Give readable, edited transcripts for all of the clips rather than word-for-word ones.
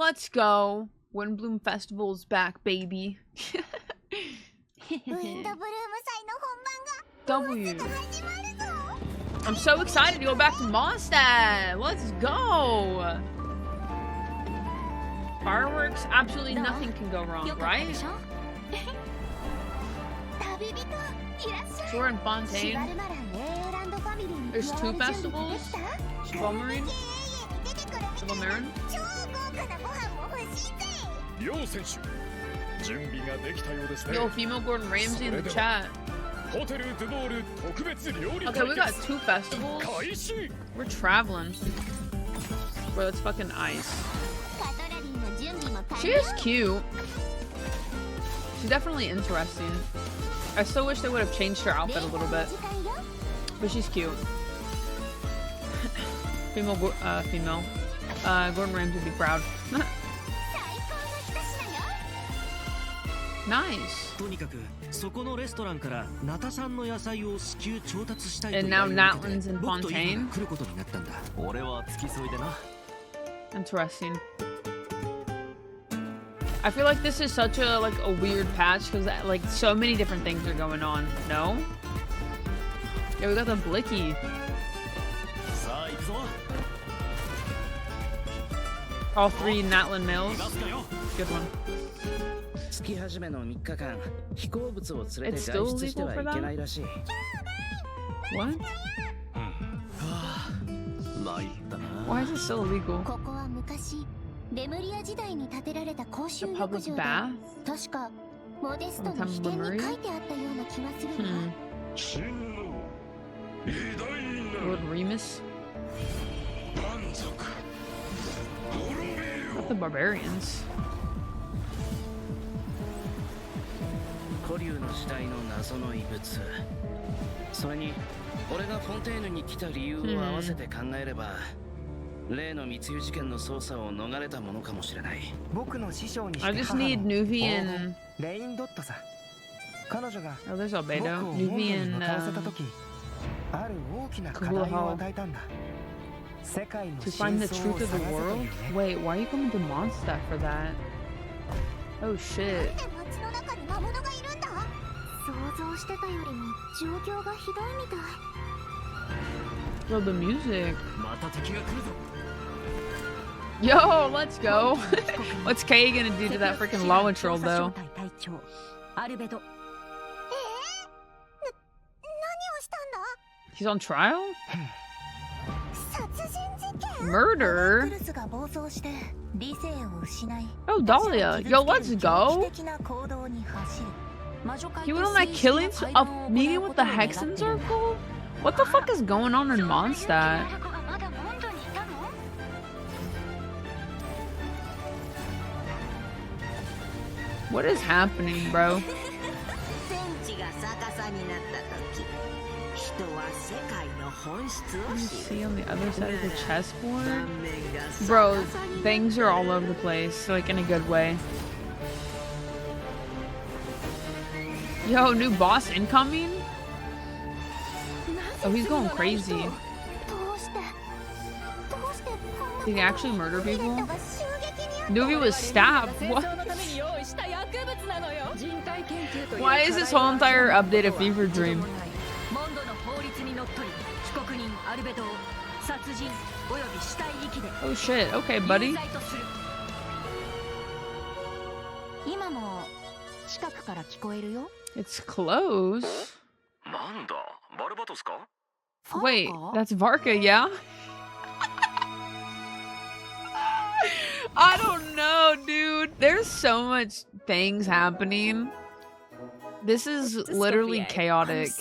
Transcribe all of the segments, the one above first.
Let's go. Windbloom Festival's back, baby. W. I'm so excited to go back to Mondstadt. Let's go. Fireworks, absolutely nothing can go wrong, right? Sure, in Fontaine. There's 2 festivals. Schwalmarin. Yo, female Gordon Ramsay in the chat. Okay, we got 2 festivals. We're traveling. Bro, that's fucking ice. She is cute. She's definitely interesting. I still wish they would have changed her outfit a little bit. But she's cute. Female. Gordon Ramsay would be proud. Nice. And now Natlin's in Fontaine. Interesting. I feel like this is such a weird patch because like so many different things are going on. No? Yeah, we got the Blicky. All 3 Natlin males. Good one. It's still illegal for them? What? Why is it still illegal? A public bath? From the time of Lemuria? Lord Remus? Not the barbarians. I just need Nuvi and... Oh, there's Albedo. Nuvi and... Kublahal. To find the truth of the world? Wait, why are you coming to Mondstadt for that? Oh shit. Yo, the music. Yo, let's go. What's Kay gonna do to that freaking lava troll though? He's on trial? Murder? Oh, Dahlia. Yo, let's go. He went on that killing meeting with the Hexen Circle? What the fuck is going on in Mondstadt? What is happening, bro? Let me see on the other side of the chessboard. Bro, things are all over the place, like in a good way. Yo, new boss incoming? Oh, he's going crazy. Did he actually murder people? Nuvi was stabbed. What? Why is this whole entire update a fever dream? Oh shit, okay, buddy. It's close. Wait, that's Varka, yeah? I don't know, dude. There's so much things happening. This is literally chaotic.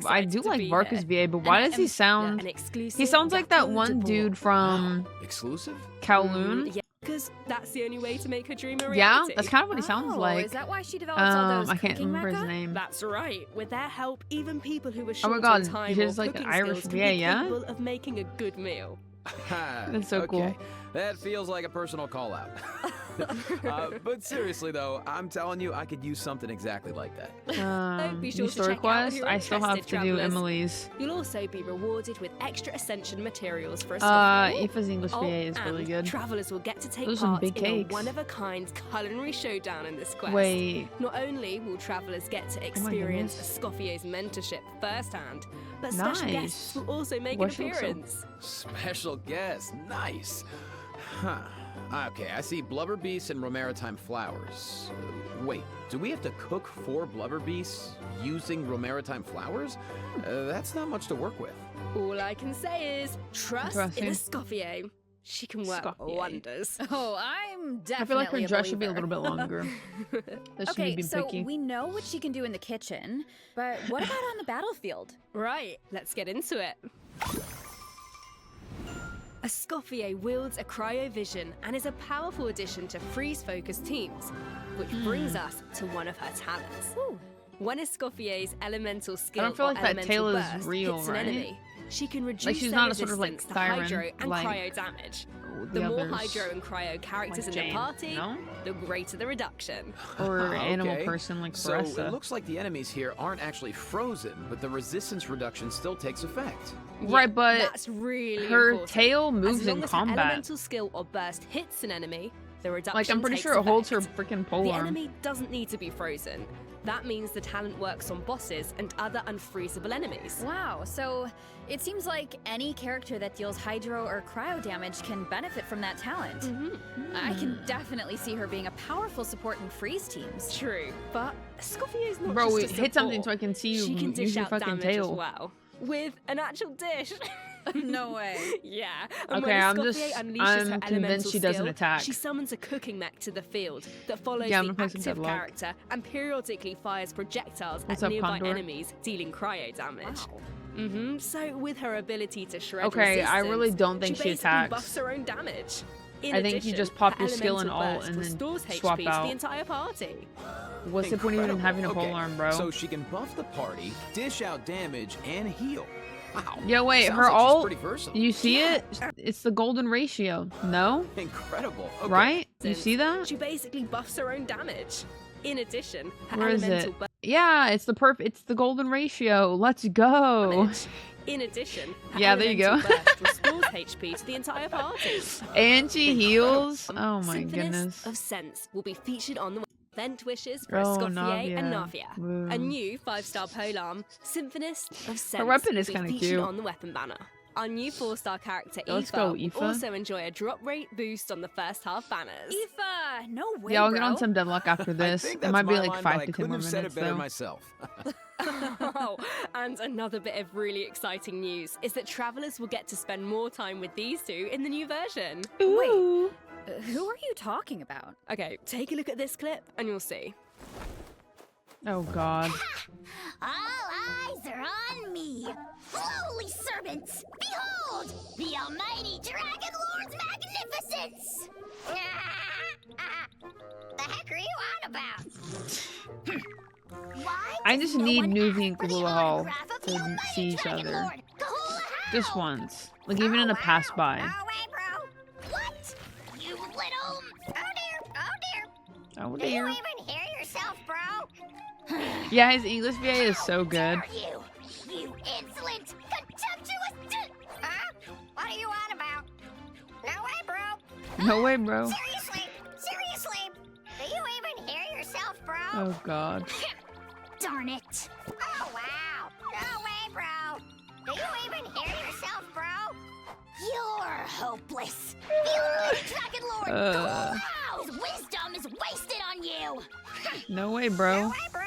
I do like Varka's VA, but why does he sound... He sounds like that one dude from... Kowloon. Because that's the only way to make her dream a reality. Yeah, that's kind of what he sounds like. Is that why she developed all those I can't remember his name. That's right. With their help, even people who were Oh my short god, on time here's or like cooking Irish skills can VA, be yeah? capable of making a good meal. That's so cool. That feels like a personal call-out. But seriously, though, I'm telling you, I could use something exactly like that. Be sure New to story check out if quest? you're I still have to interested, do travellers. Emily's. You'll also be rewarded with extra Ascension materials for a Scoffy. Aoife's English VA is really good. Travellers will get to take Those are part big in a cakes. one-of-a-kind culinary showdown in this quest. Wait. Not only will travellers get to experience a Scoffier's mentorship firsthand, but special guests will also make an appearance. Special guest, nice. Huh. Okay, I see blubber beasts and romaritime flowers. Wait, do we have to cook 4 blubber beasts using romaritime flowers? That's not much to work with. All I can say is trust in a Scoffier. She can work wonders. Oh, I'm definitely I feel like her a dress should be a believer. little bit longer. That she Okay, be so picky. we know what she can do in the kitchen, but what about on the battlefield? Right, let's get into it. A Scoffier wields a cryovision and is a powerful addition to freeze-focused teams, which brings us to one of her talents. When a Scoffier's elemental skill I don't feel like or that elemental tail is burst real, hits an right? enemy, she can reduce Like she's their not a sort of like resistance to Siren, hydro and like cryo damage. the The more others. hydro and cryo characters Like in Jane, the party, no? the greater the reduction. Or Okay. animal person like So Caressa. it looks like the enemies here aren't actually frozen, but the resistance reduction still takes effect. Right, but That's really her important. tail moves as long in as her combat. elemental skill or burst hits an enemy, the reduction Like, I'm pretty takes sure it holds her effect. freaking pole The arm. enemy doesn't need to be frozen. That means the talent works on bosses and other unfreezable enemies. Wow, so it seems like any character that deals hydro or cryo damage can benefit from that talent. I can definitely see her being a powerful support in freeze teams. True, but Scoffier's not Bro, just a hit something support. so I can see you She can use dish your out fucking damage tail. as well, with an actual dish. No way. Yeah. And Okay, when a I'm Scoffier just- unleashes I'm her convinced elemental she doesn't skill, attack. She summons a cooking mech to the field that follows Yeah, I'm the gonna play some active Deadlock. character and periodically fires projectiles What's at up, nearby Condor? enemies, dealing cryo damage. So with her ability to shred Okay, I really resistance, don't think she she basically attacks. buffs her own damage. In I think you addition, just pop her your skill in elemental alt burst and then restores swap HP to out. the entire party. What's the point of even Incredible. having a pole Okay, arm, bro? So she can buff the party, dish out damage, and heal. Wow. Yeah, wait, Sounds her like she's ult, pretty versatile. you see it? It's the golden ratio, no? Incredible. Okay. Right? You see that? She basically buffs her own damage. In addition, her Where is elemental it? Yeah, it's the golden ratio. Let's go. damage. In addition, her Yeah, there you elemental go. burst restores HP to the entire party. And she heals. Oh my Symphonist goodness. of Sense will be featured on the Vent Wishes for Oh, Scoffier and Navia. Navia. Woo. A new 5-star polearm, Symphonist of Sense, weapon is will kinda be featured cute. on the weapon banner. Our new 4-star character, Let's Aoife, go, will Aoife. also enjoy a drop rate boost on the first half banners. Aoife, no way, Yeah, I'll get bro. on some Deadlock after I this. think It that's might be my like line, 5 but I to 10 couldn't more have said minutes it better though. myself. Oh, and another bit of really exciting news is that travelers will get to spend more time with these two in the new version. Ooh. Who are you talking about? Okay, take a look at this clip and you'll see. Oh god. All eyes are on me. Lowly servants, behold the almighty Dragon Lord's magnificence. The heck are you on about? Why I does just no need one Nuvi ask and for the Kahula Hall autograph of the to almighty see each Dragon other. Lord? Kahula Just Hall? once. Like even in a pass by. No way, bro. What? You little... Oh dear, oh dear. Oh Do you dear. even hear yourself, bro? Yeah, his English VA is so good. How dare you? You insolent, contemptuous... Huh? What are you on about? No way, bro. No way, bro. Seriously? Seriously? Do you even hear yourself, bro? Oh god. Darn it. Oh, wow. No way, bro. Do you even hear yourself, bro? You're hopeless. The almighty Dragon Lord, Uh. wow, his wisdom is wasted on you. No way, bro. No way, bro.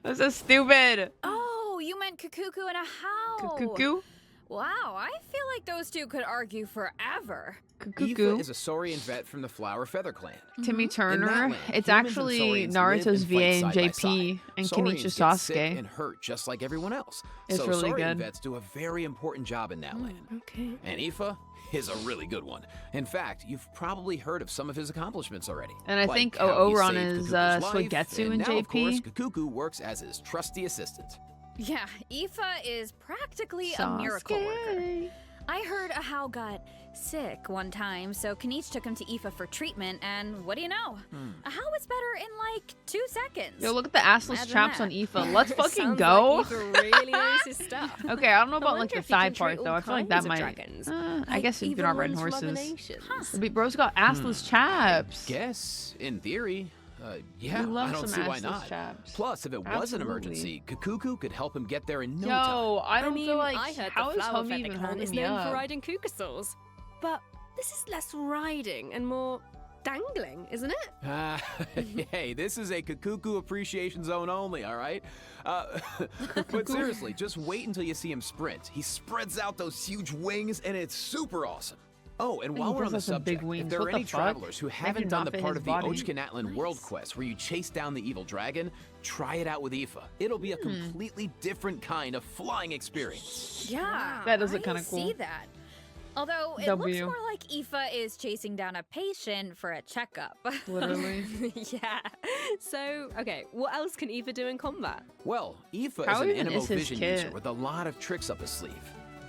That's so stupid. Oh, you meant Kukuku and a How. Cuckoo. Wow, I feel like those two could argue forever. Aoife Cuckoo. is a Saurian vet from the Flower Feather Clan. Timmy In that Turner. land, It's humans and actually Saurians live Naruto's and VA fight and side by JP side. and Saurians Kenichi's get sick Sasuke. and hurt just like everyone else. It's so really Saurian good. vets do a very important job in that land. Okay. And Aoife is a really good one. In fact, you've probably heard of some of his accomplishments already. And I like think how he Oran saved is Kakuku's life, Suigetsu and in now, of course, JP. Kakuku works as his trusty assistant. Yeah, Aoife is practically a miracle worker. I heard Ahau got sick one time, so Kenichi took him to Aoife for treatment, and what do you know? Ahau was better in like 2 seconds. Yo, look at the assless Imagine chaps that. on Aoife. Let's fucking Sounds go. Like Aoife really knows his stuff. Okay, I don't know about like wonder the if he can thigh treat part all though. I feel like that kinds of might. dragons. I Like guess if you're even not riding ones from other horses. nations. Bro's got assless chaps. Guess, in theory. Yeah, We love I don't some see why assless not. chaps. Plus, if it was an Absolutely. emergency, Kakuku could help him get there in no time. Yo, I don't mean, feel like I heard how the is flower homie even feather holding is me known up? for riding kukasaurs. But this is less riding and more dangling, isn't it? Hey, this is a Kakuku appreciation zone only, all right? But seriously, just wait until you see him sprint. He spreads out those huge wings, and it's super awesome. Oh, and while he we're on does the have some big subject, if wings. there are What any the fuck? travelers who They haven't do done not the fit part his of the body. Ochkanatlan World Quest where you chase down the evil dragon, try it out with Aoife. It'll be a completely different kind of flying experience. Yeah, That does look I kinda cool. see that. Although it W. looks more like Aoife is chasing down a patient for a checkup. Literally. Yeah. So, okay, what else can Aoife do in combat? Well, Aoife How is an even Animo is his Vision kit? user with a lot of tricks up his sleeve.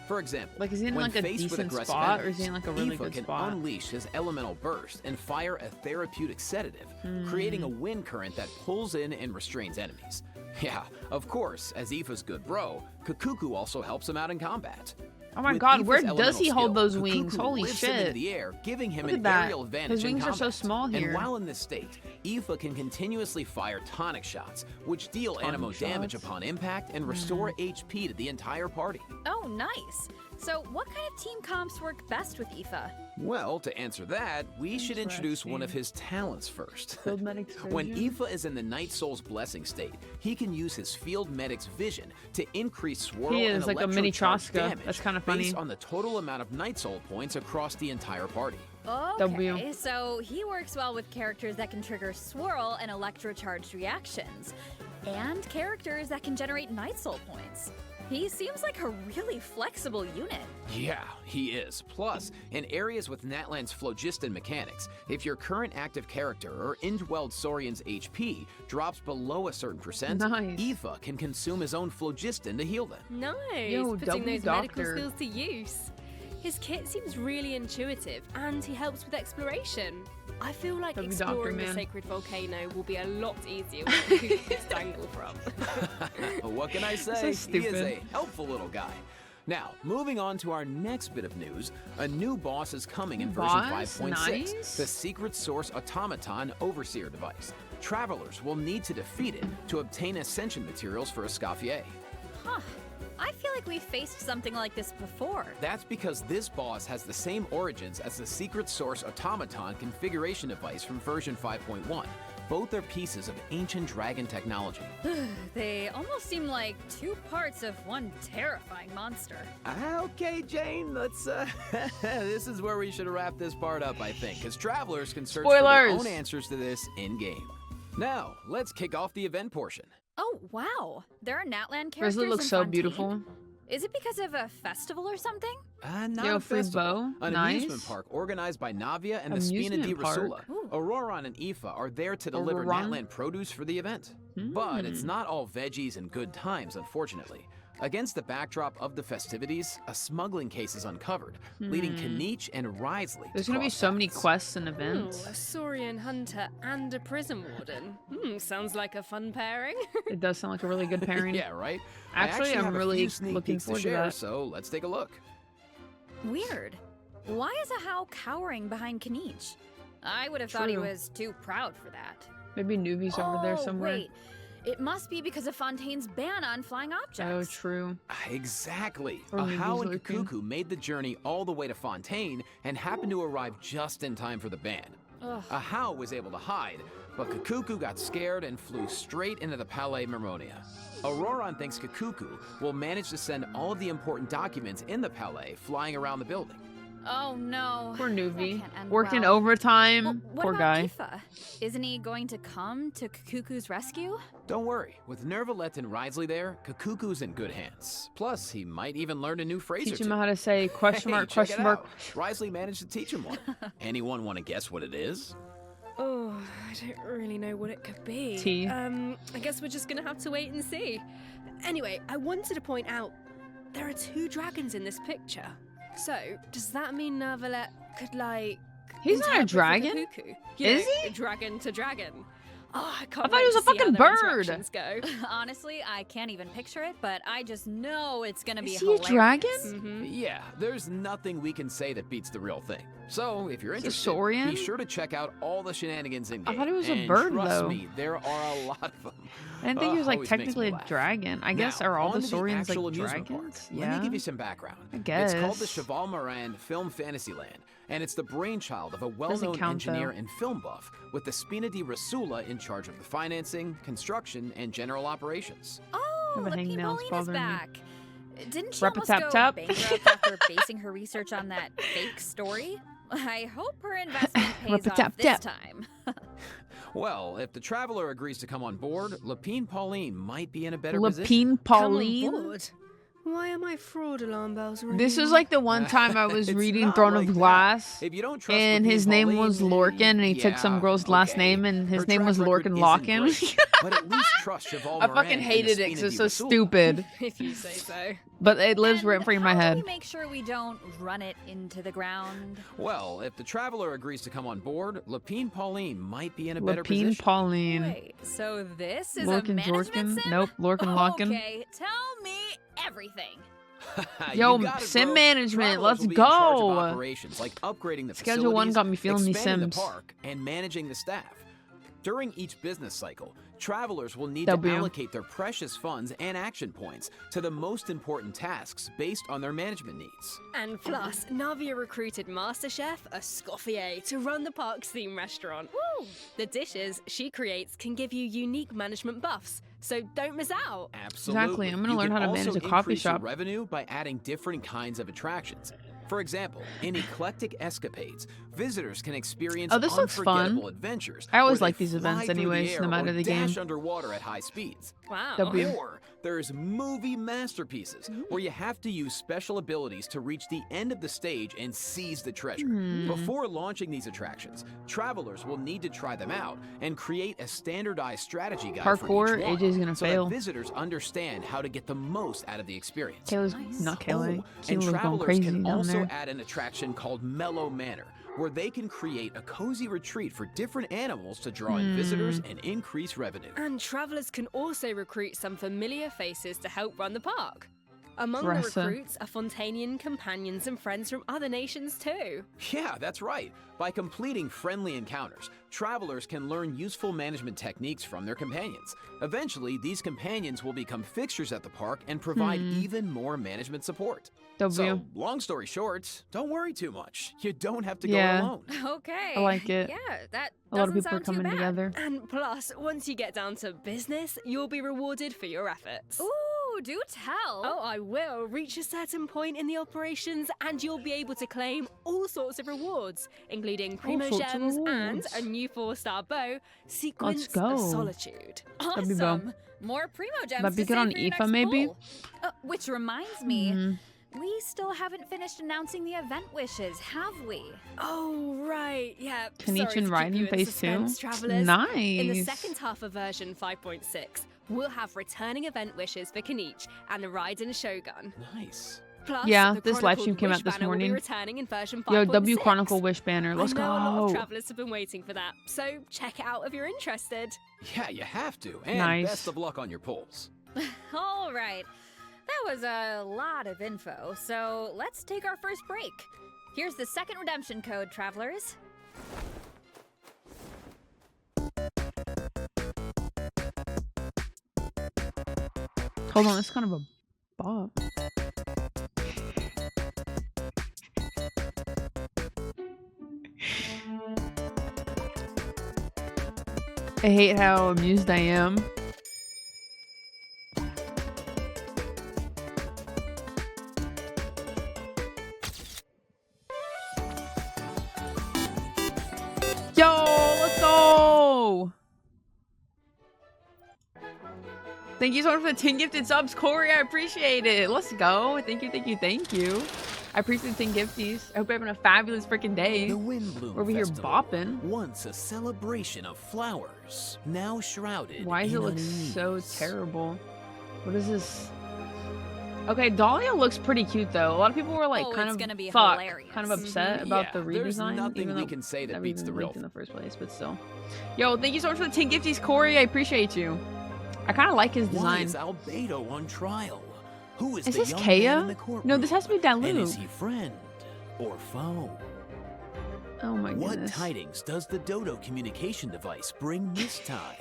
For example, Like, is he in, when like, a faced with decent aggressive spot, or enemies, is he in, like, a really Aoife good can spot? unleash his elemental burst and fire a therapeutic sedative, creating a wind current that pulls in and restrains enemies. Yeah, of course, as Aoife's good bro, Kakuku also helps him out in combat. Oh my With god, Aoife's where does elemental he hold skill, those wings? Kakuku Holy lifts him into shit. the air, giving him Look an at that. aerial advantage His in wings are so combat. small here. And while in this state, Aoife can continuously fire tonic shots, which deal Animo damage shots? upon impact and restore HP to the entire party. Oh, nice. So what kind of team comps work best with Aoife? Well, to answer that, we should introduce one of his talents first. Field medic's When version? Aoife is in the Night Soul's blessing state, he can use his Field Medic's vision to increase swirl He and is like a mini electrocharge Troska. damage That's kinda funny. based on the total amount of Night Soul points across the entire party. Okay, W. so he works well with characters that can trigger swirl and electrocharged reactions, and characters that can generate Night Soul points. He seems like a really flexible unit. Yeah, he is. Plus, in areas with Natlan's phlogiston mechanics, if your current active character or indwelled Saurian's HP drops below a certain percent, Nice. Aoife can consume his own phlogiston to heal them. Nice. Yo, Putting W those medical doctor. skills to use. His kit seems really intuitive, and he helps with exploration. I feel like W doctor, exploring the man. sacred volcano will be a lot easier with Kakuku's dangle from. What can I say? So He is stupid. a helpful little guy. Now, moving on to our next bit of news, a new boss is coming in version Boss? 5.6, Nice. the Secret Source Automaton Overseer device. Travelers will need to defeat it to obtain ascension materials for Escoffier. Huh. I feel like we've faced something like this before. That's because this boss has the same origins as the Secret Source Automaton configuration device from version 5.1. Both are pieces of ancient dragon technology. They almost seem like two parts of one terrifying monster. Okay, Jane, let's, this is where we should wrap this part up, I think, because travelers can search for Spoilers. their own answers to this in-game. Now, let's kick off the event portion. Oh, wow. There are Natlan characters Grizzly looks in so Fontaine? beautiful. Is it because of a festival or something? Not Yo, a free festival, bow. an Nice. amusement park organized by Navia and the Spina Amusement di Rasula. park. Ooh. Auroron and Aoife are there to deliver Auroron? Natlan produce for the event. But it's not all veggies and good times, unfortunately. Against the backdrop of the festivities, a smuggling case is uncovered, leading Kenichi and Wriothesley There's to gonna be cross so many paths. quests and Ooh, events. a Saurian hunter and a prison warden. Sounds like a fun pairing. It does sound like a really good pairing. Yeah, right? Actually, I I'm have a really few sneak looking peeks forward to share, that. so let's take a look. Weird. Why is Ahau cowering behind Kenichi? I would have thought he True. was too proud for that. Maybe Nuvi's over there Oh, somewhere. wait. It must be because of Fontaine's ban on flying Oh, objects. true. Exactly. Or maybe Ahau he's and lurking. Kakuku made the journey all the way to Fontaine and happened to arrive just in time for the ban. Ugh. Ahau was able to hide, but Kakuku got scared and flew straight into the Palais Mermonia. Auroron thinks Kakuku will manage to send all of the important documents in the Palais flying around the building. Oh no. Poor Nuvi. That can't end Working well. overtime. Well, what Poor about guy. Aoife? Isn't he going to come to Kakuku's rescue? Don't worry, with Nervalet and Wriothesley there, Kakuku's in good hands. Plus, he might even learn a new phrase Teach or him two. how to say question Hey, mark, check question it mark. out. Wriothesley managed to teach him one. Anyone want to guess what it is? Oh, I don't really know what it could be. Tea. I guess we're just gonna have to wait and see. Anyway, I wanted to point out there are 2 dragons in this picture. So, does that mean Nervalet could, like... He's not a interpret for the dragon? cuckoo? Is he? Dragon to dragon. Oh, I can't I thought he wait was a to see how fucking their bird. interactions Go. Honestly, I can't even picture it, but I just know it's gonna be Is he a hilarious. dragon? Yeah, there's nothing we can say that beats the real thing. So, if you're Is it interested, Saurian? be sure to check out all the shenanigans in game. I thought he was a And bird, trust though. me, there are a lot of them. I didn't think he was like Always makes me technically a laugh. dragon. I guess Now, are all the on to Saurians actual like amusement dragons? park. Let me give you some background. I guess. It's called the Cheval Moran Film Fantasyland, and it's the brainchild of a well-known count, engineer though. and film buff with the Spina di Rasula in charge of the financing, construction, and general operations. Oh, Have a Lapine hangnail's Paulina's bothering me. back. Didn't she almost Rap-a-tap go tap. bankrupt after basing her research on that fake story? I hope her investment pays Rap-a-tap off this tap. time. Well, if the traveler agrees to come on board, Lapine Pauline might be in a better position. Lapine Pauline? Come on board. Why are my fraud alarm bells ringing? This was like the one time I was It's reading not Throne like of that. Glass, If you don't trust and Lapine his name Pauline, was Lorcan, and he took some yeah, girl's last okay. name, and his Her name was track record Lorcan isn't Lockin. great, but at least trust Cheval I Moran fucking and the hated it Spina because it's di so Rasula. stupid, If you say so. but it lives And rent free in my how head. do we make sure we don't run it into the ground? Well, if the traveler agrees to come on board, Lapine Pauline might be in a better Lapine position. Pauline. Wait, so this is a Lorcan management Jorcan? sim? Nope, Lorcan Lockin. Okay, tell me everything. Yo, You got it, sim bro. management, Travelers let's will be in charge of go. operations like upgrading the Schedule 1 facilities, got me feeling these expanding Sims. the park, and managing the staff. During each business cycle, travelers will need W. to allocate their precious funds and action points to the most important tasks based on their management needs. And plus, Navia recruited Master Chef Escoffier to run the park's theme restaurant. Woo! The dishes she creates can give you unique management buffs, so don't miss out. Absolutely. Exactly, I'm gonna You learn can how to manage also a coffee increase your shop. revenue by adding different kinds of attractions. For example, in Eclectic Escapades, visitors can experience Oh, this looks fun. unforgettable adventures. I always where like they these events fly through the anyways, no air matter or the dash game. underwater at high speeds. Wow. W. Or there's movie masterpieces where you have to use special abilities to reach the end of the stage and seize the treasure. Before launching these attractions, travelers will need to try them out and create a standardized strategy guide for Parkour, each one, AJ's gonna so fail. that visitors understand how to get the most out of the experience. Kayla's not Kayla. And Kayla was going travelers crazy can down also there. add an attraction called Mellow Manor, where they can create a cozy retreat for different animals to draw in visitors and increase revenue. And travelers can also recruit some familiar faces to help run the park. Among Dresser. the recruits are Fontanian companions and friends from other nations too. Yeah, that's right. By completing friendly encounters, travelers can learn useful management techniques from their companions. Eventually, these companions will become fixtures at the park and provide even more management support. W. So, long story short, don't worry too much. You don't have to go Yeah. alone. Okay. I like it. Yeah, that A lot of doesn't people are sound too coming bad. together. And plus, once you get down to business, you'll be rewarded for your efforts. Ooh, do tell. Oh, I will. Reach a certain point in the operations and you'll be able to claim all sorts of rewards, including Primo sorts of Gems and rewards. a new 4-star bow, Sequence go. of Solitude. That'd be bow. Awesome. More Primo Gems That'd be to good save on for your IFA, next maybe? pull. Which reminds me, we still haven't finished announcing the event wishes, have we? Oh, right. Yeah. Kenichi sorry to and keep Raiden you in phase suspense, 2? Travelers. Nice. In the second half of version 5.6, we'll have returning event wishes for Kenichi and the Raiden Shogun. Nice. Plus, Yeah, the this live Chronicled stream came Wish out this banner will be morning. returning in version 5.6. Yo, W Chronicle Wish banner. Let's I know a lot of go. travelers have been waiting for that, so check it out if you're interested. Yeah, you have to. And Nice. best of luck on your polls. All right. That was a lot of info, so let's take our first break. Here's the second redemption code, travelers. Hold on, it's kind of a bop. I hate how amused I am. Yo, let's go! Thank you so much for the 10 gifted subs, Corey. I appreciate it. Let's go. Thank you, thank you, thank you. I appreciate the 10 gifties. I hope you're having a fabulous freaking day. The Windbloom We're over here Festival, bopping. once a celebration of flowers, now shrouded Why does it in look unease. so terrible? What is this? Okay, Dahlia looks pretty cute though. A lot of people were like kind it's of gonna be kind hilarious. of upset about the Yeah, there's redesign. nothing even we though can say that never beats even the real leaked in the first place, but still. Yo, thank you so much for the 10 gifties, Corey. I appreciate you. I kind of like his Why design. is Albedo on trial? Who is Is the this young Kea? man in the courtroom? No, this has to be And Dalu. is he friend or foe? Oh my What goodness. tidings does the Dodo communication device bring this time?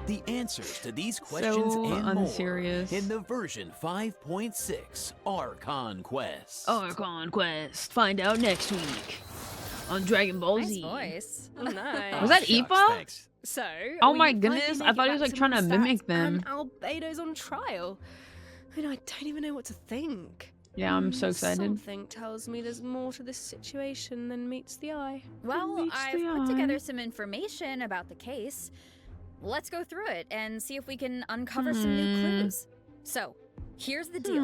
The answers to these questions So and unserious. more in the version 5.6 Archon Quest. Archon Quest. Find out next week on Dragon Ball Nice Z. voice. Oh, nice. Was that Shucks, Aoife? thanks. So, Oh we my finally goodness, make I it thought he was back like trying to Mondstadt, mimic them. And Albedo's on trial. I don't even know what to think. Yeah, I'm so excited. Something tells me there's more to this situation than meets the eye. Well, meets I've the put eye. together some information about the case. Let's go through it and see if we can uncover some new clues. So, here's the deal.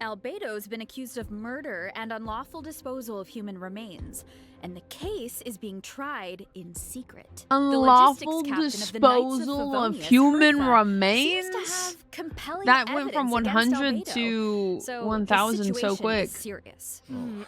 Albedo's been accused of murder and unlawful disposal of human remains, and the case is being tried in secret. Unlawful the logistics captain of the Knights disposal of of Favonius, human Hertha, remains? seems to have compelling That went from evidence 100 against to Albedo. So 1,000 so the situation quick. is serious.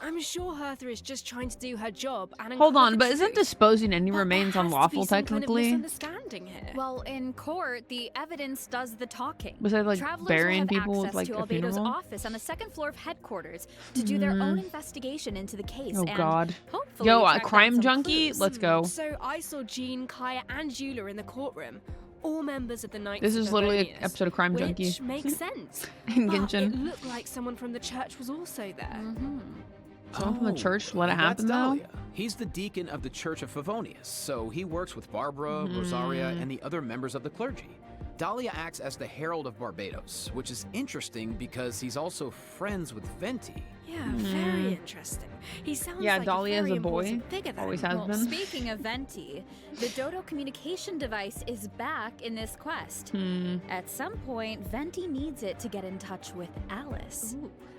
I'm sure Hertha is just trying to do her job and Hold uncover on, the but isn't truth. disposing any But remains there has to be unlawful some technically? Kind of misunderstanding here. Well, in court, the evidence does the talking. Was that like Travelers burying will have people with access like to a Albedo's funeral? office on the second floor of headquarters to do their own investigation into the case. Oh and god. hopefully Yo, a track down crime some junkie? clues. Let's go. So I saw Jean, Kaya, and Eula in the courtroom, all members of the Knights This of is literally an Favonius, episode of Crime Junkie. which makes sense. In But Genshin. it looked like someone from the church was also there. Someone from the church let it that's happen though? Dahlia. He's the deacon of the Church of Favonius, so he works with Barbara, Rosaria, and the other members of the clergy. Dahlia acts as the Herald of Barbados, which is interesting because he's also friends with Venti. Yeah, very interesting. He sounds Yeah, like Dahlia a is very a boy. important figure then. Always has Well, been. speaking of Venti, the Dodo communication device is back in this quest. At some point, Venti needs it to get in touch with Alice.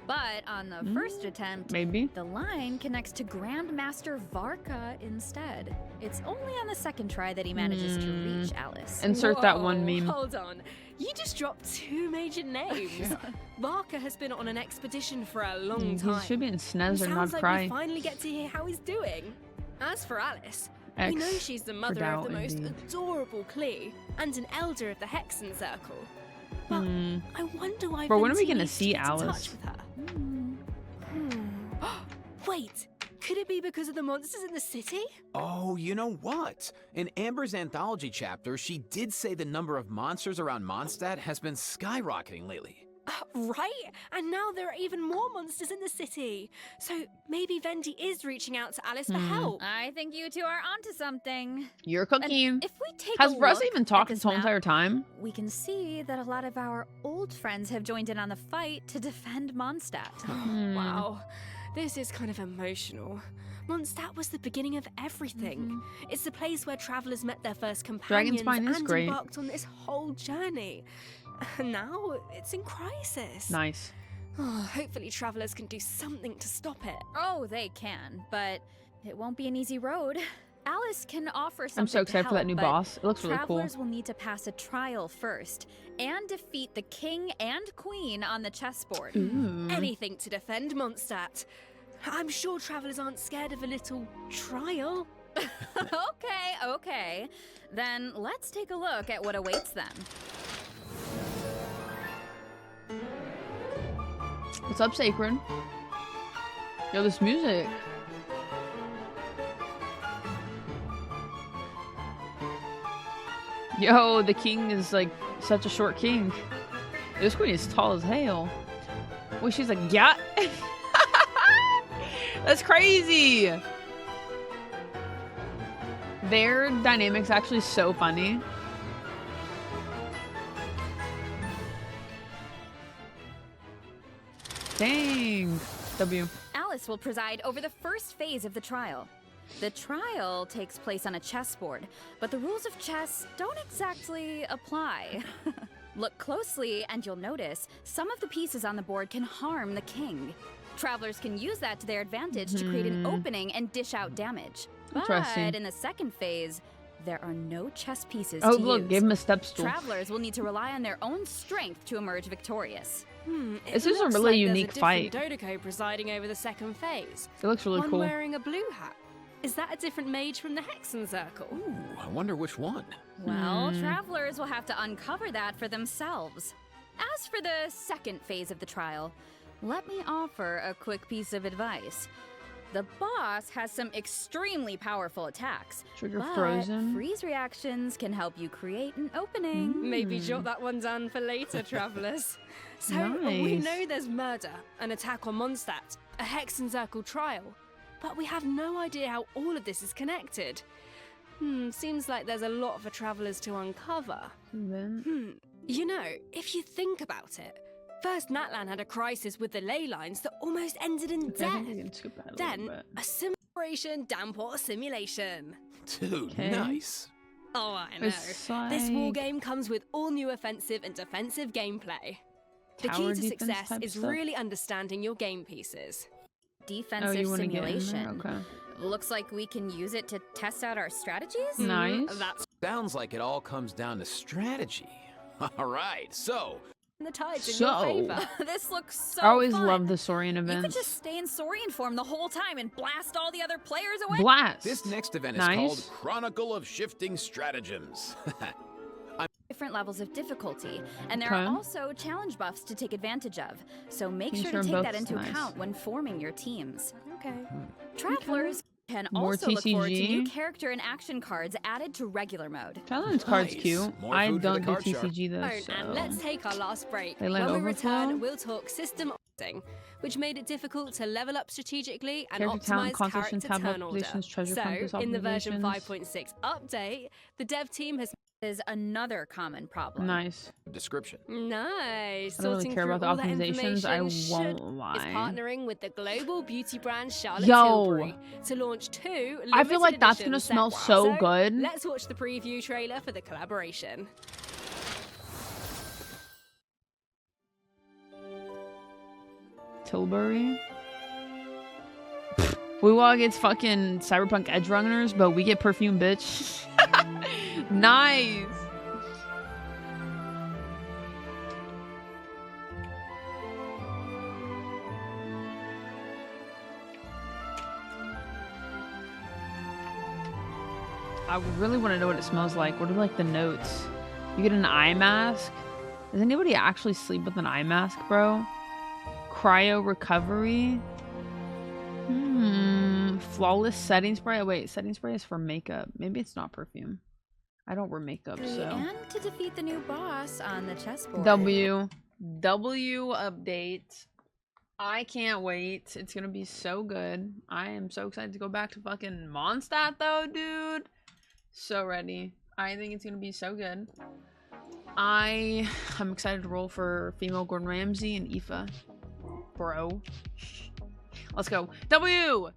But on the first attempt, Maybe. the line connects to Grandmaster Varka instead. It's only on the second try that he manages to reach Alice. Insert that one Whoa, meme. Hold on. You just dropped two major names. Barker has been on an expedition for a long He time. should be in SNES or not Sounds like cry. we finally get to hear how he's doing. As for Alice, we X know she's the for mother of the doubt, most indeed. adorable Klee and an elder of the Hexen Circle. But I wonder why Bro, when are we Venti gonna needs to see get in touch Alice? with her. Wait, could it be because of the monsters in the city? Oh, you know what? In Amber's anthology chapter, she did say the number of monsters around Mondstadt has been skyrocketing lately. Right, and now there are even more monsters in the city. So maybe Venti is reaching out to Alice for help. I think you two are onto something. You're And cooking. if we take Has a Russ look even at talked this this whole map, entire time? we can see that a lot of our old friends have joined in on the fight to defend Mondstadt. Wow, this is kind of emotional. Mondstadt was the beginning of everything. It's the place where travelers met their first companions Spine is and great. embarked on this whole journey. And now it's in crisis. Nice. Oh, hopefully travelers can do something to stop it. Oh, they can, but it won't be an easy road. Alice can offer something I'm so excited to for that help, new but boss. It looks really cool. travelers will need to pass a trial first and defeat the king and queen on the chessboard. Anything to defend Mondstadt. I'm sure travelers aren't scared of a little trial. Okay. Then let's take a look at what awaits them. What's up, Sacred? Yo, this music. Yo, the king is like such a short king. This queen is tall as hell. Well, she's like, yeah. That's crazy. Their dynamic's actually so funny. Dang. W. Alice will preside over the first phase of the trial. The trial takes place on a chessboard, but the rules of chess don't exactly apply. Look closely and you'll notice some of the pieces on the board can harm the king. Travelers can use that to their advantage to create an opening and dish out damage. But Interesting. in the second phase, there are no chess pieces Oh, to look, use. gave him a step stool. Travelers will need to rely on their own strength to emerge victorious. This is a really unique fight. There's a different Dodoko presiding over the second phase. It looks really One cool. wearing a blue hat. Is that a different mage from the Hexen Circle? Ooh, I wonder which one. Well, travelers will have to uncover that for themselves. As for the second phase of the trial, let me offer a quick piece of advice. The boss has some extremely powerful attacks, Trigger but frozen. freeze reactions can help you create an opening. Maybe jot that one down for later, travelers. So we Nice. know there's murder, an attack on Mondstadt, a Hexen Circle trial, but we have no idea how all of this is connected. Seems like there's a lot for travelers to uncover. You know, if you think about it, first Natlan had a crisis with the ley lines that almost ended in I death. think we can skip ahead a Then, little bit. a simulation downport simulation. Dude, nice. Oh, I know. It's This war like game comes with all new offensive and defensive gameplay. The tower key to defense success type is stuff? really understanding your game pieces. Defensive you want to get in there? simulation. Okay. Looks like we can use it to test out our strategies? Nice. That's Sounds like it all comes down to strategy. All right, so the tides in So- your favor. This looks so I always fun. love the Saurian You could events. just stay in Saurian form the whole time and blast all the other players away. Blast. this next event is Nice. called Chronicle of Shifting Stratagems. Different levels of difficulty, and there are Okay. also challenge buffs to take advantage of. So make Making sure sure to take both that is into nice. account when forming your teams. Okay. Travelers can More also look forward to TCG. new character and action cards added to regular mode. Challenge card's Nice. cute. More I food for the don't do card shark. TCG though, Oh, so. and let's take our last break. They When let we overflow? return, we'll talk system opting, which made it difficult to level up strategically and Character talent, optimize concentration, character tab turn order. optimizations, treasure So, compass in the version optimizations. 5.6 update, the dev team has Is another common problem. Nice. Description. nice. I don't really Sorting care through about the all that optimizations. I information won't lie. is partnering with the global beauty brand Charlotte Yo. Tilbury to launch 2 I feel like that's gonna limited smell edition so sets. good. Let's watch the preview trailer for the collaboration. Tilbury. We all get fucking cyberpunk edge runners, but we get perfume, bitch. Nice. I really want to know what it smells like. What are like the notes? You get an eye mask. Does anybody actually sleep with an eye mask, bro? Cryo recovery. Flawless setting spray. Oh, wait, setting spray is for makeup. Maybe it's not perfume. I don't wear makeup, so. And to defeat the new boss on the chessboard. W update. I can't wait. It's gonna be so good. I am so excited to go back to fucking Mondstadt though, dude. So ready. I think it's gonna be so good. I'm excited to roll for female Gordon Ramsay and Aoife. Bro. Let's go. W!